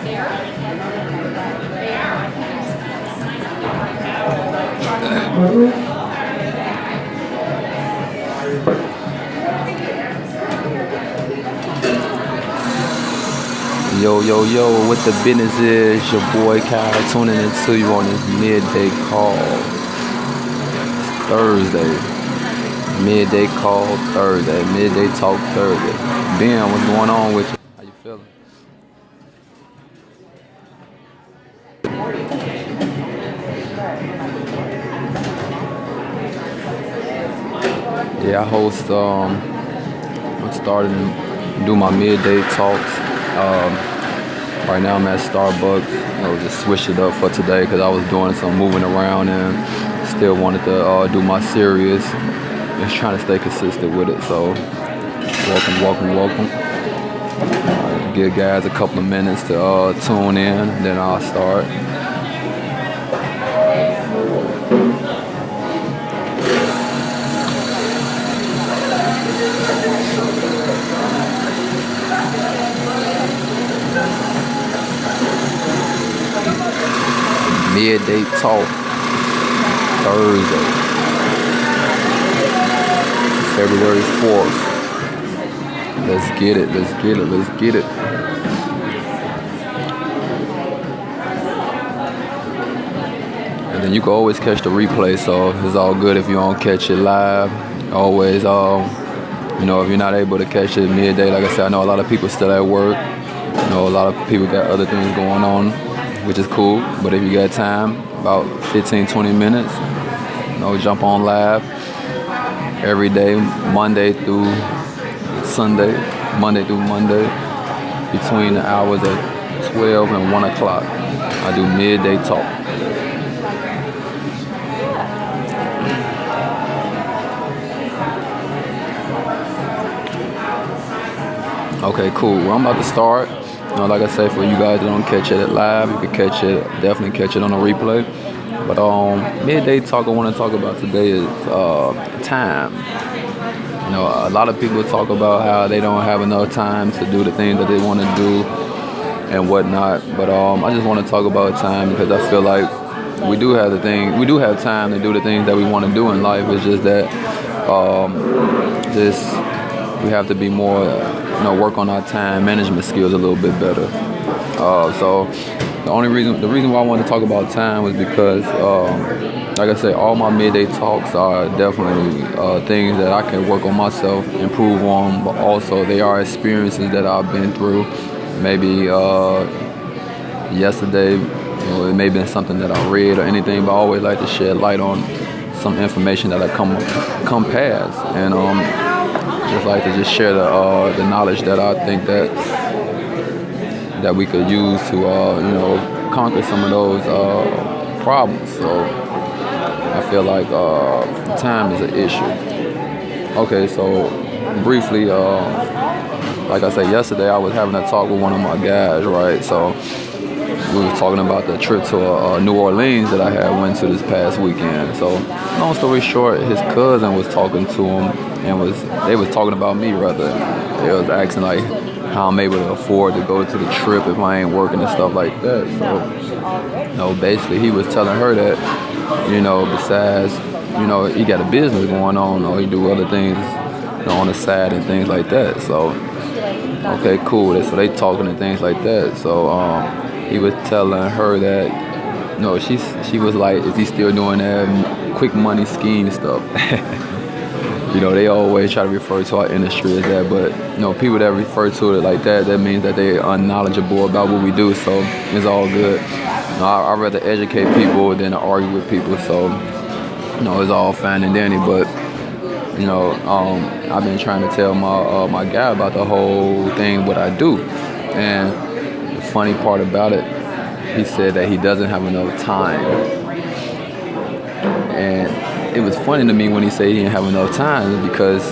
Yo, yo, yo, what the business is? Your boy Kyle tuning into you on this midday call. Thursday. Midday call Thursday. Midday talk Thursday. Ben, what's going on with you? How you feeling? Yeah, I host, I'm starting to do my midday talks. Right now I'm at Starbucks. Just switched it up for today because I was doing some moving around and still wanted to do my series. Just trying to stay consistent with it. So welcome. Give guys a couple of minutes to tune in, then I'll start. Midday talk Thursday, February 4th. Let's get it. And then you can always catch the replay, so it's all good if you don't catch it live. Always, if you're not able to catch it midday, like I said, I know a lot of people still at work. A lot of people got other things going on, which is cool. But if you got time, about 15-20 minutes, jump on live every day, Monday through Monday, between the hours of 12 and 1 o'clock. I do midday talk. Okay, cool. Well, I'm about to start. Like I say, for you guys that don't catch it live, you can definitely catch it on a replay. But midday talk I want to talk about today is time. A lot of people talk about how they don't have enough time to do the things that they want to do and whatnot. But I just want to talk about time because I feel like we do have time to do the things that we want to do in life. It's just that we have to be more, work on our time management skills a little bit better. So the reason why I want to talk about time was because, like I said, all my midday talks are definitely things that I can work on myself, improve on, but also they are experiences that I've been through. Maybe yesterday, it may have been something that I read or anything, but I always like to shed light on some information that I come past, and just like to just share the knowledge that I think that we could use to conquer some of those problems. So I feel like time is an issue. Okay, so briefly, like I said, yesterday I was having a talk with one of my guys, right? So we were talking about the trip to New Orleans that I had went to this past weekend. So long story short, his cousin was talking to him, and they was talking about me rather. They was asking like how I'm able to afford to go to the trip if I ain't working and stuff like that. So basically he was telling her that, besides, he got a business going on, or he do other things on the side and things like that. So okay, cool. So they talking and things like that. So he was telling her that, she was like, is he still doing that quick money scheme stuff? They always try to refer to our industry as that, but people that refer to it like that means that they're unknowledgeable about what we do. So it's all good. I'd rather educate people than argue with people. So it's all fine and dandy. But I've been trying to tell my guy about the whole thing, what I do, and the funny part about it, he said that he doesn't have enough time. And it was funny to me when he said he didn't have enough time, because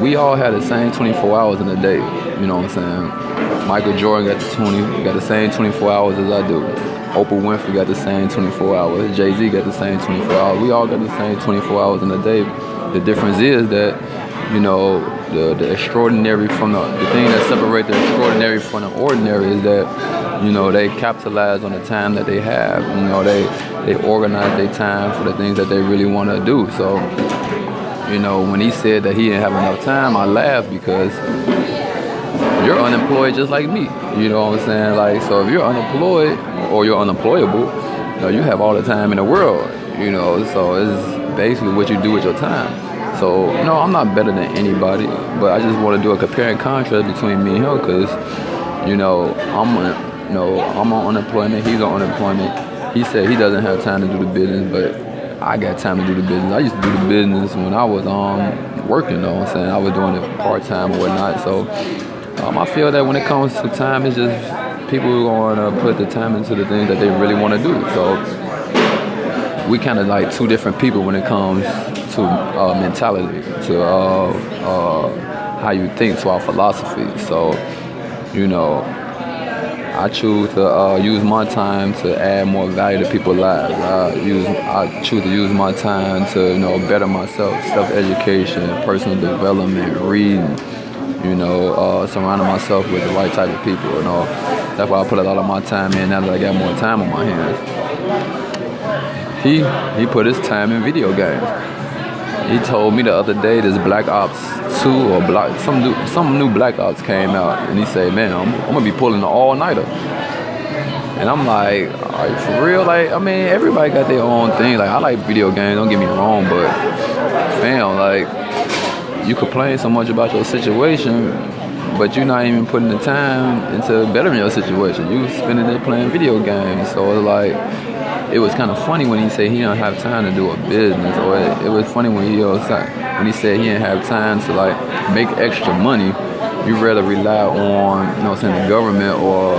we all had the same 24 hours in a day. You know what I'm saying? Michael Jordan got the same 24 hours as I do. Oprah Winfrey got the same 24 hours. Jay-Z got the same 24 hours. We all got the same 24 hours in a day. The difference is that, the extraordinary from the thing that separates the extraordinary from the ordinary is that, you know, they capitalize on the time that they have. You know, they organize their time for the things that they really want to do. So, you know, when he said that he didn't have enough time, I laughed because you're unemployed just like me. You know what I'm saying? Like, so if you're unemployed or you're unemployable, you know, you have all the time in the world. You know, so it's basically what you do with your time. So, no, I'm not better than anybody, but I just want to do a compare and contrast between me and him because, you know, I'm on unemployment, he's on unemployment. He said he doesn't have time to do the business, but I got time to do the business. I used to do the business when I was working, you know what I'm saying? I was doing it part-time or whatnot. So I feel that when it comes to time, it's just people who are going to put the time into the things that they really want to do. So we kind of like two different people when it comes to mentality, to how you think, to our philosophy. So, you know, I choose to use my time to add more value to people's lives. I choose to use my time to, you know, better myself, self-education, personal development, reading, you know, surrounding myself with the right type of people. You know, that's why I put a lot of my time in now that I got more time on my hands. He put his time in video games. He told me the other day this Black Ops 2 or some new Black Ops came out, and he said, man, I'm gonna be pulling an all-nighter. And I'm like, are you for real? Like, I mean, everybody got their own thing. Like, I like video games, don't get me wrong, but fam, like, you complain so much about your situation, but you're not even putting the time into bettering your situation. You spending it playing video games. So it's like, it was kind of funny when he said he don't have time to do a business, or it was funny when he said he didn't have time to like make extra money. You rather rely on, you know, saying the government or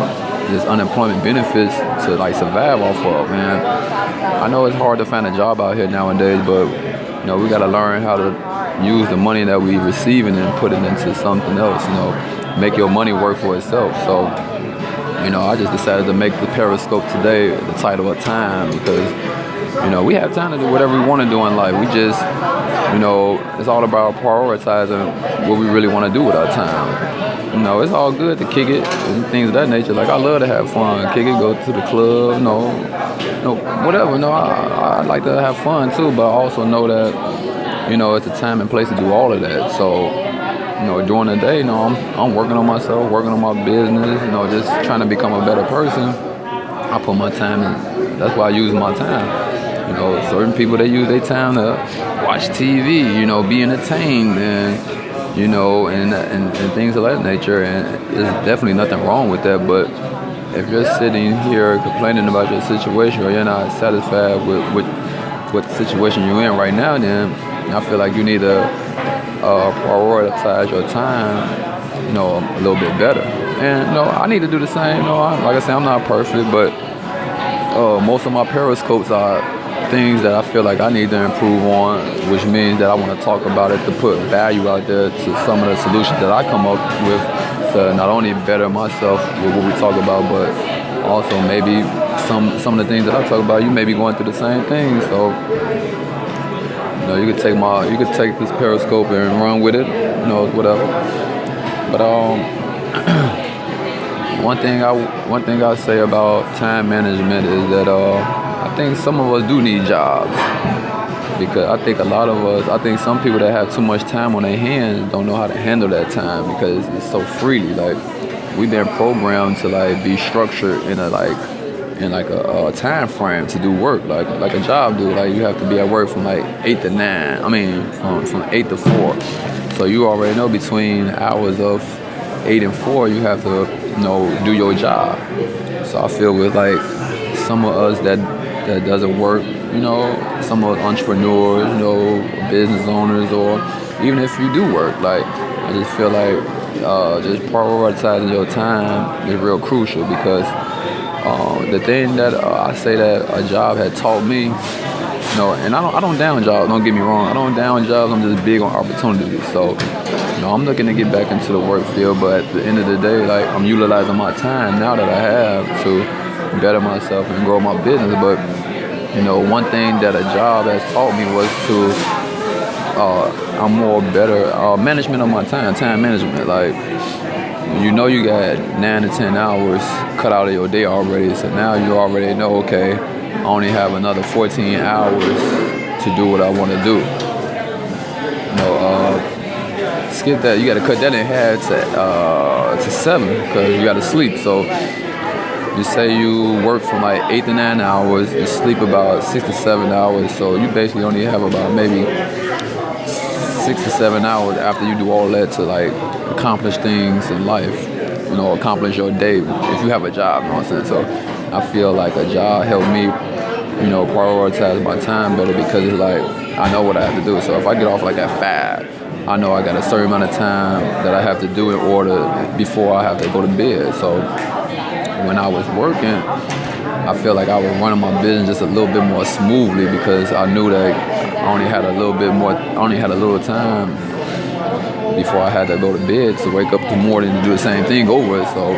just unemployment benefits to like survive off of. Man, I know it's hard to find a job out here nowadays, but you know, we got to learn how to use the money that we receiving and put it into something else. You know, make your money work for itself. So, you know, I just decided to make the Periscope today the title of time because, you know, we have time to do whatever we want to do in life. We just, you know, it's all about prioritizing what we really want to do with our time. You know, it's all good to kick it and things of that nature. Like, I love to have fun, kick it, go to the club, you know, whatever. You know, I like to have fun too, but I also know that, you know, it's a time and place to do all of that. So, you know, during the day, you know, I'm working on myself, working on my business, you know, just trying to become a better person. I put my time in. That's why I use my time. You know, certain people, they use their time to watch TV, you know, be entertained and, you know, and things of that nature. And there's definitely nothing wrong with that. But if you're sitting here complaining about your situation or you're not satisfied with what situation you're in right now, then I feel like you need to prioritize your time, you know, a little bit better. And, you know, I need to do the same. You know, like I said, I'm not perfect, but most of my Periscopes are things that I feel like I need to improve on, which means that I want to talk about it to put value out there to some of the solutions that I come up with to not only better myself with what we talk about, but also maybe some of the things that I talk about, you may be going through the same thing. So, you know, you could take this Periscope and run with it, you know, whatever. But one thing I say about time management is that I think some of us do need jobs, because I think some people that have too much time on their hands don't know how to handle that time because it's so freely. Like, we've been programmed to like be structured in a time frame to do work, like a job do. Like, you have to be at work from like 8 to 9. I mean, from 8 to 4. So you already know between hours of 8 and 4, you have to, you know, do your job. So I feel with like some of us that doesn't work, you know, some of us entrepreneurs, you know, business owners, or even if you do work, like, I just feel like just prioritizing your time is real crucial, because the thing that I say that a job had taught me, you know, and I don't down jobs, don't get me wrong, I don't down jobs, I'm just big on opportunities. So, you know, I'm looking to get back into the work field, but at the end of the day, like, I'm utilizing my time now that I have to better myself and grow my business. But, you know, one thing that a job has taught me was to I'm more better management of my time management. Like, you got 9 to 10 hours cut out of your day already, so now you already know, okay, I only have another 14 hours to do what I want to do. Skip that. You got to cut that in half to 7 because you got to sleep. So you say you work from like 8 to 9 hours, you sleep about 6 to 7 hours. So you basically only have about maybe 6 to 7 hours after you do all that to like accomplish things in life. Accomplish your day if you have a job. You know what I'm saying? So I feel like a job helped me, prioritize my time better because it's like I know what I have to do. So if I get off like at 5, I know I got a certain amount of time that I have to do in order before I have to go to bed. So when I was working, I feel like I was running my business just a little bit more smoothly because I knew that I only had a little time before I had to go to bed to wake up in the morning to do the same thing over. So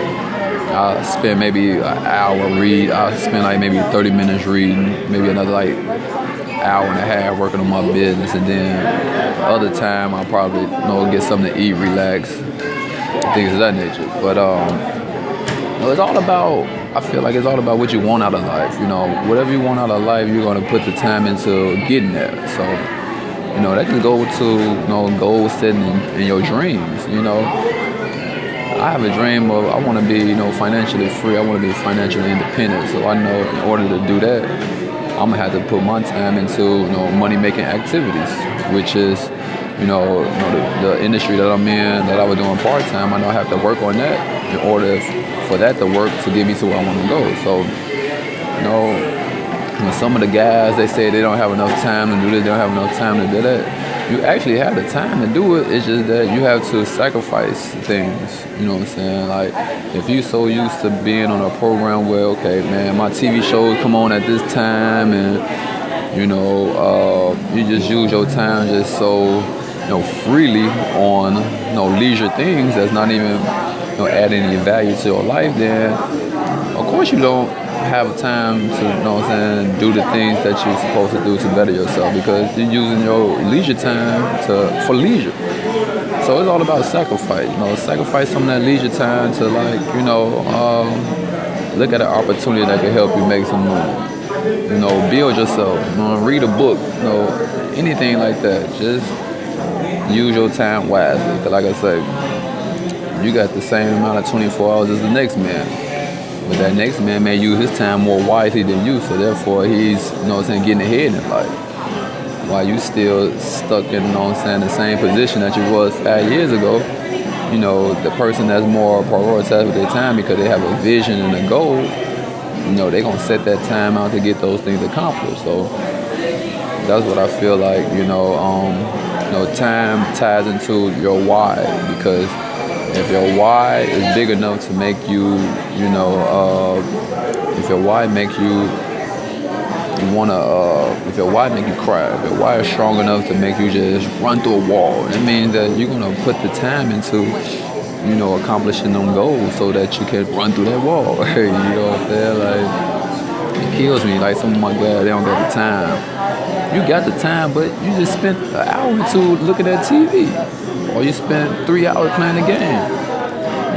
I spend maybe an hour read. I spend like maybe 30 minutes reading, maybe another like hour and a half working on my business, and then the other time I probably get something to eat, relax, things of that nature. But it's all about. I feel like it's all about what you want out of life. Whatever you want out of life, you're gonna put the time into getting there. So that can go to goal setting and your dreams. I have a dream of I want to be financially free. I want to be financially independent. So I know in order to do that, I'm gonna have to put my time into money making activities, which is the industry that I'm in that I was doing part time. I know I have to work on that in order for that to work to get me to where I want to go. So some of the guys, they say they don't have enough time to do this, they don't have enough time to do that. You actually have the time to do it. It's just that you have to sacrifice things. You know what I'm saying? Like, if you're so used to being on a program where, okay, man, my TV shows come on at this time, and you just use your time just so freely on leisure things that's not even adding any value to your life, then of course you don't have time to do the things that you're supposed to do to better yourself, because you're using your leisure time for leisure. So it's all about sacrifice. Sacrifice some of that leisure time to look at an opportunity that can help you make some money. Build yourself. Read a book. Anything like that. Just use your time wisely. Because like I say, you got the same amount of 24 hours as the next man. But that next man may use his time more wisely than you, so therefore he's, getting ahead in life. While you still stuck in, the same position that you was 5 years ago, the person that's more prioritized with their time because they have a vision and a goal, they're going to set that time out to get those things accomplished. So that's what I feel like, time ties into your why, because if your why is big enough to make you, if your why make you if your why make you cry, if your why is strong enough to make you just run through a wall, it means that you're gonna put the time into, accomplishing them goals so that you can run through that wall. You know what I'm saying? Like, it kills me. Like, some of my guys, they don't got the time. You got the time, but you just spent an hour or two looking at TV. Or you spent 3 hours playing the game.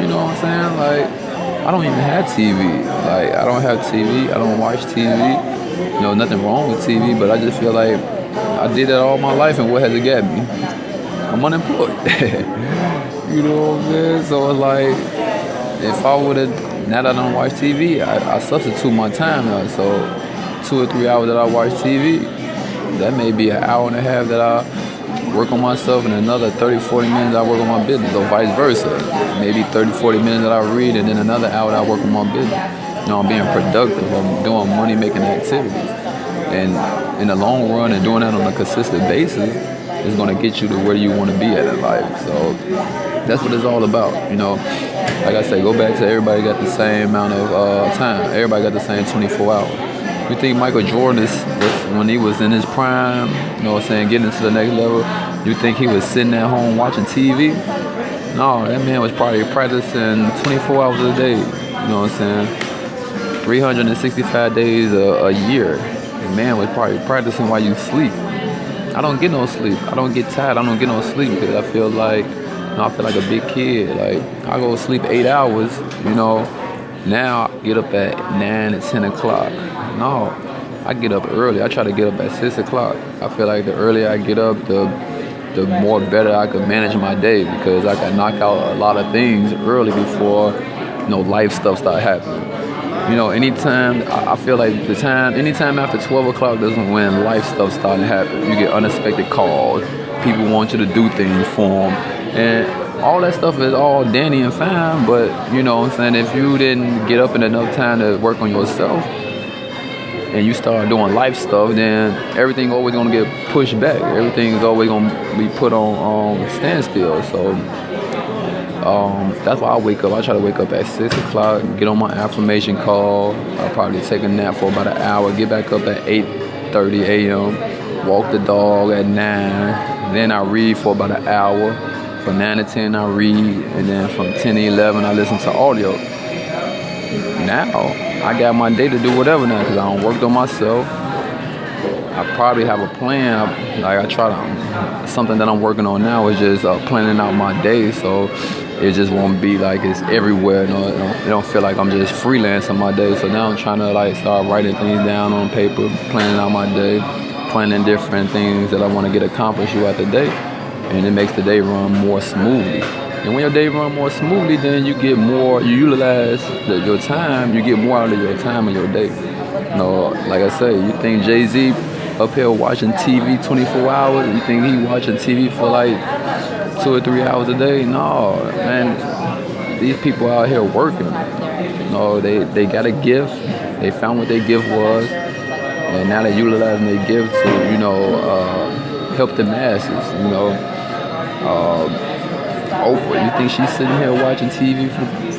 You know what I'm saying? Like, I don't even have TV. Like, I don't have TV. I don't watch TV. Nothing wrong with TV, but I just feel like I did that all my life, and what has it got me? I'm unemployed. You know what I'm saying? So it's like, if I would have, now that I don't watch TV, I substitute my time now. So 2 or 3 hours that I watch TV, that may be an hour and a half that I work on myself, and another 30, 40 minutes I work on my business, or vice versa. Maybe 30, 40 minutes that I read, and then another hour that I work on my business. I'm being productive, I'm doing money-making activities. And in the long run, and doing that on a consistent basis is going to get you to where you want to be at in life. So that's what it's all about. Like I say, go back to everybody got the same amount of time. Everybody got the same 24 hours. You think Michael Jordan, when he was in his prime, getting into the next level, you think he was sitting at home watching TV? No, that man was probably practicing 24 hours a day. You know what I'm saying? 365 days a year. The man was probably practicing while you sleep. I don't get no sleep. I don't get tired. I don't get no sleep because I feel like, I feel like a big kid. Like, I go to sleep 8 hours, Now I get up at 9 and 10 o'clock. No, I get up early. I try to get up at 6 o'clock. I feel like the earlier I get up, the more better I can manage my day because I can knock out a lot of things early before, life stuff start happening. Anytime, I feel like anytime after 12 o'clock, that's when life stuff starting to happen. You get unexpected calls. People want you to do things for them. And all that stuff is all dandy and fine, but, if you didn't get up in enough time to work on yourself and you start doing life stuff, then everything always going to get pushed back. Everything's always going to be put on standstill. So that's why I wake up. I try to wake up at 6 o'clock, get on my affirmation call. I'll probably take a nap for about an hour, get back up at 8:30 a.m., walk the dog at 9. Then I read for about an hour. From 9 to 10, I read. And then from 10 to 11, I listen to audio. Now, I got my day to do whatever now because I don't work on myself. I probably have a plan. Something that I'm working on now is just planning out my day, so it just won't be like it's everywhere. It don't feel like I'm just freelancing my day. So now I'm trying to start writing things down on paper, planning out my day, planning different things that I want to get accomplished throughout the day, and it makes the day run more smoothly. And when your day run more smoothly, then you utilize your time, you get more out of your time and your day. Like I say, you think Jay-Z up here watching TV 24 hours? You think he watching TV for 2 or 3 hours a day? No, man. These people out here working. They got a gift. They found what their gift was, and now they're utilizing their gift to, help the masses. Oprah, you think she's sitting here watching TV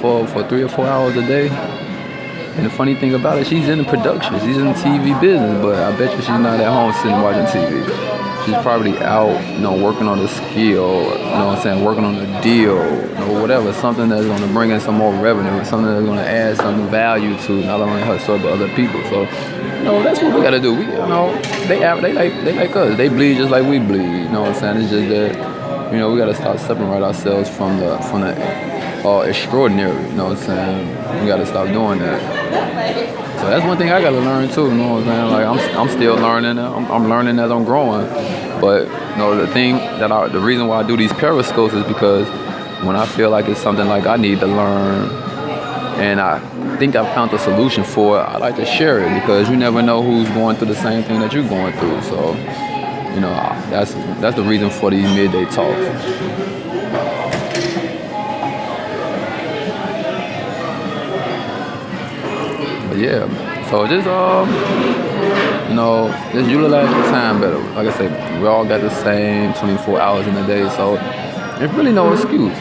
for 3 or 4 hours a day? And the funny thing about it, she's in the production. She's in the TV business, but I bet you she's not at home sitting watching TV. She's probably out, working on a skill, working on a deal, whatever, something that's going to bring in some more revenue, something that's going to add some value to not only herself but other people. So, that's what we got to do. They like us. They bleed just like we bleed. It's just that, we got to start separating ourselves from the extraordinary. We got to stop doing that. So that's one thing I got to learn too. I'm still learning. I'm learning as I'm growing. But the reason why I do these periscopes is because when I feel like it's something I need to learn, and I think I found the solution for it, I like to share it because you never know who's going through the same thing that you're going through. So, that's the reason for these midday talks. But yeah, so just just utilize your time better. Like I said, we all got the same 24 hours in a day, so there's really no excuse.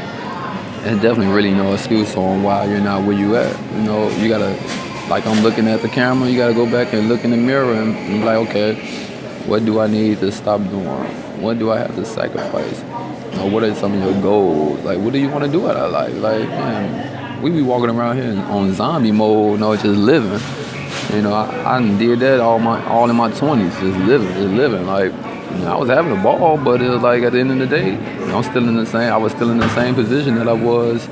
There's definitely really no excuse on why you're not where you at. You gotta, I'm looking at the camera, you gotta go back and look in the mirror and be like, okay, what do I need to stop doing? What do I have to sacrifice? What are some of your goals? What do you want to do out of life? Man, we be walking around here on zombie mode, just living. I did that all in my 20s, just living. I was having a ball, but it was at the end of the day, I was still in the same position that I was,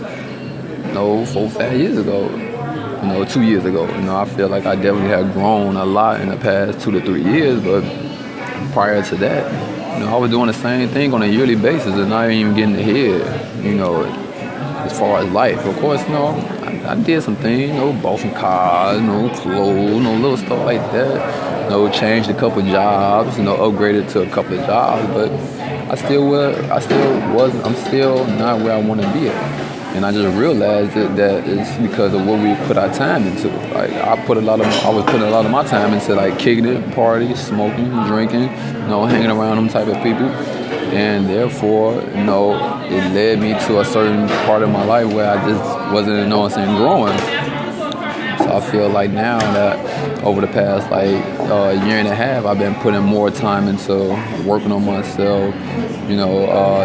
4 or 5 years ago, 2 years ago. I feel like I definitely have grown a lot in the past 2 to 3 years, but prior to that, I was doing the same thing on a yearly basis and not even getting ahead, as far as life. Of course, I did some things, bought some cars, clothes, little stuff like that. Changed a couple jobs, upgraded to a couple of jobs, but I'm still not where I want to be at. And I just realized that it's because of what we put our time into. I was putting a lot of my time into kicking it, party, smoking, drinking, hanging around them type of people. And therefore, it led me to a certain part of my life where I just wasn't, growing. So I feel like now that over the past year and a half, I've been putting more time into working on myself,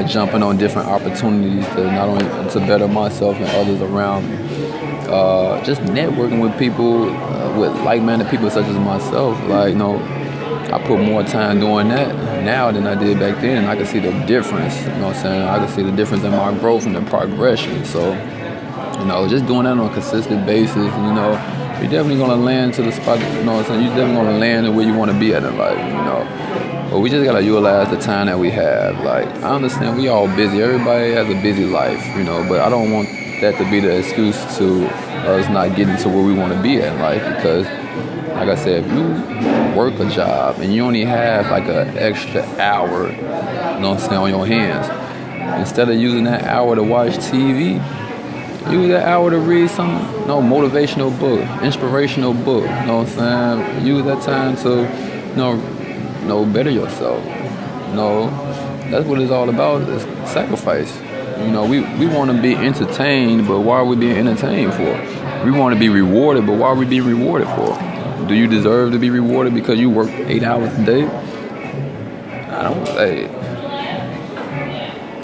jumping on different opportunities to not only to better myself and others around me. Just networking with people, with like-minded people such as myself. I put more time doing that now than I did back then, and I can see the difference. You know what I'm saying? I can see the difference in my growth and the progression. So, just doing that on a consistent basis, you're definitely gonna land to the spot. You know what I'm saying? You're definitely gonna land to where you want to be at in life. But we just gotta utilize the time that we have. Like, I understand we all busy. Everybody has a busy life, but I don't want that to be the excuse to us not getting to where we want to be at in life, because like I said, if you work a job and you only have like an extra hour, on your hands, instead of using that hour to watch TV, use that hour to read some motivational book, inspirational book, Use that time to, better yourself. That's what it's all about, is sacrifice. We want to be entertained, but why are we being entertained for? We want to be rewarded, but why are we being rewarded for? Do you deserve to be rewarded because you work 8 hours a day? I don't say.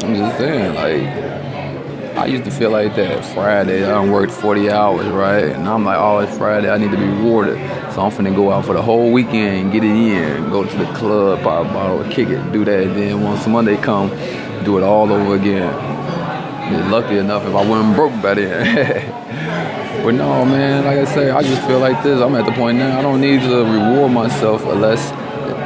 I'm just saying, like, I used to feel like that. Friday, I done worked 40 hours, right? And I'm like, oh, it's Friday, I need to be rewarded. So I'm finna go out for the whole weekend, get it in, go to the club, pop a bottle, kick it, do that. And then once Monday come, do it all over again. Lucky enough if I wasn't broke by then. But no, man, like I say, I just feel like this. I'm at the point now, I don't need to reward myself unless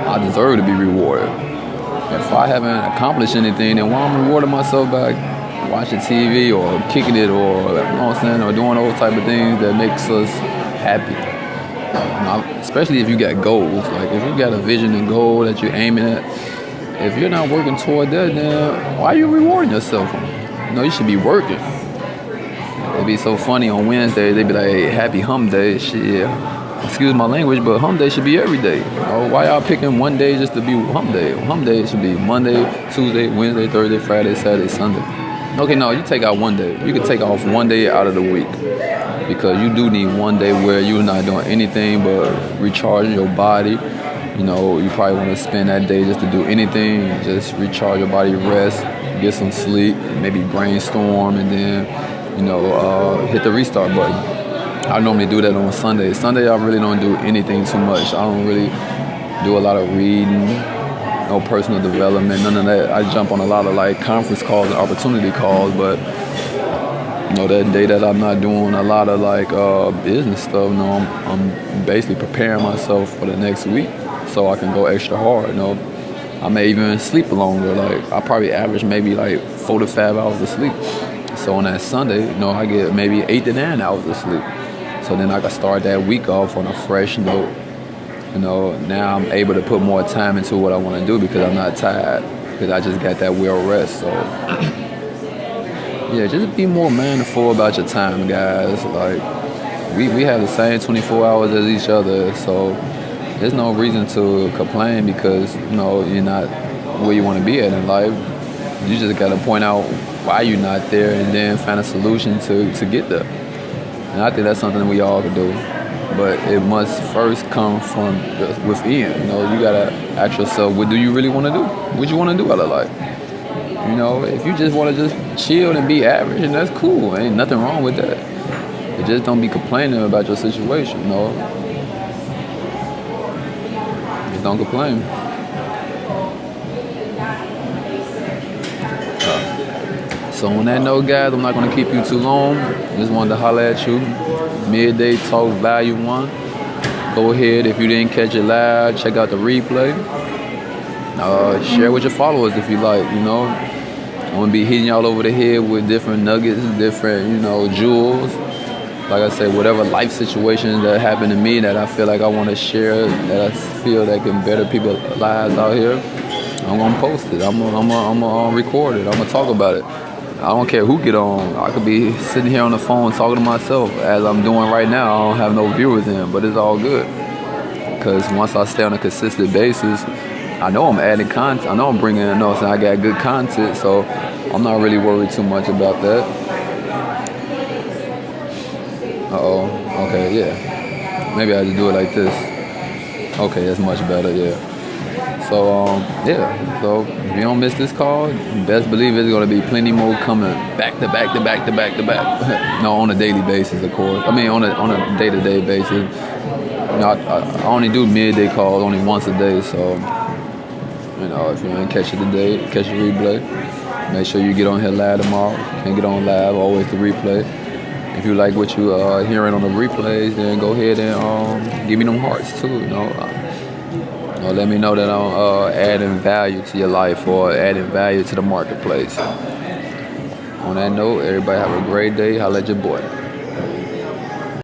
I deserve to be rewarded. If I haven't accomplished anything, then why I'm rewarding myself by watching TV or kicking it, or, or doing those type of things that makes us happy. Especially if you got goals. Like, if you got a vision and goal that you're aiming at, if you're not working toward that, then why are you rewarding yourself? You should be working. It'd be so funny on Wednesday, they'd be like, hey, happy hump day. Shit, excuse my language, but hump day should be every day. Why y'all picking one day just to be hump day? Hump day should be Monday, Tuesday, Wednesday, Thursday, Friday, Saturday, Sunday. Okay, no, you take out one day. You can take off one day out of the week, because you do need one day where you're not doing anything but recharging your body. You probably want to spend that day just to do anything, just recharge your body, rest, get some sleep, maybe brainstorm, and then, hit the restart button. I normally do that on Sunday. Sunday, I really don't do anything too much. I don't really do a lot of reading, no personal development, none of that. I jump on a lot of like conference calls and opportunity calls, but that day that I'm not doing a lot of like business stuff, I'm basically preparing myself for the next week so I can go extra hard. I may even sleep longer. Like, I probably average maybe like 4 to 5 hours of sleep. So on that Sunday, I get maybe 8 to 9 hours of sleep. So then I can start that week off on a fresh note. Now I'm able to put more time into what I want to do because I'm not tired, because I just got that well rest. So yeah, just be more mindful about your time, guys. Like, we have the same 24 hours as each other, so there's no reason to complain because you're not where you want to be at in life. You just got to point out why you're not there, and then find a solution to get there. And I think that's something we all can do. But it must first come from within. You gotta ask yourself, what do you really want to do? What you want to do out of life? If you just want to just chill and be average, and that's cool. Ain't nothing wrong with that. But just don't be complaining about your situation. Just don't complain. So on that note, guys, I'm not going to keep you too long. Just wanted to holler at you. Midday Talk Volume 1. Go ahead, if you didn't catch it live, check out the replay. Share with your followers if you like, I'm going to be hitting y'all over the head with different nuggets, different, jewels. Like I said, whatever life situations that happen to me that I feel like I want to share, that I feel that can better people's lives out here, I'm going to post it. I'm gonna record it. I'm going to talk about it. I don't care who get on. I could be sitting here on the phone talking to myself as I'm doing right now. I don't have no viewers in, but it's all good. Because once I stay on a consistent basis, I know I'm adding content. I know I'm bringing in notes and I got good content, so I'm not really worried too much about that. Okay, yeah. Maybe I just do it like this. Okay, that's much better, yeah. So, so if you don't miss this call, best believe there's going to be plenty more coming back to back to back to back to back. No, on a daily basis, of course. I mean, on a day-to-day basis. I only do midday calls only once a day, so if you ain't catch it today, catch the replay. Make sure you get on here live tomorrow. Can't get on live, always the replay. If you like what you hearing on the replays, then go ahead and give me them hearts too. Let me know that I'm adding value to your life or adding value to the marketplace. On that note, everybody have a great day. Holla at your boy.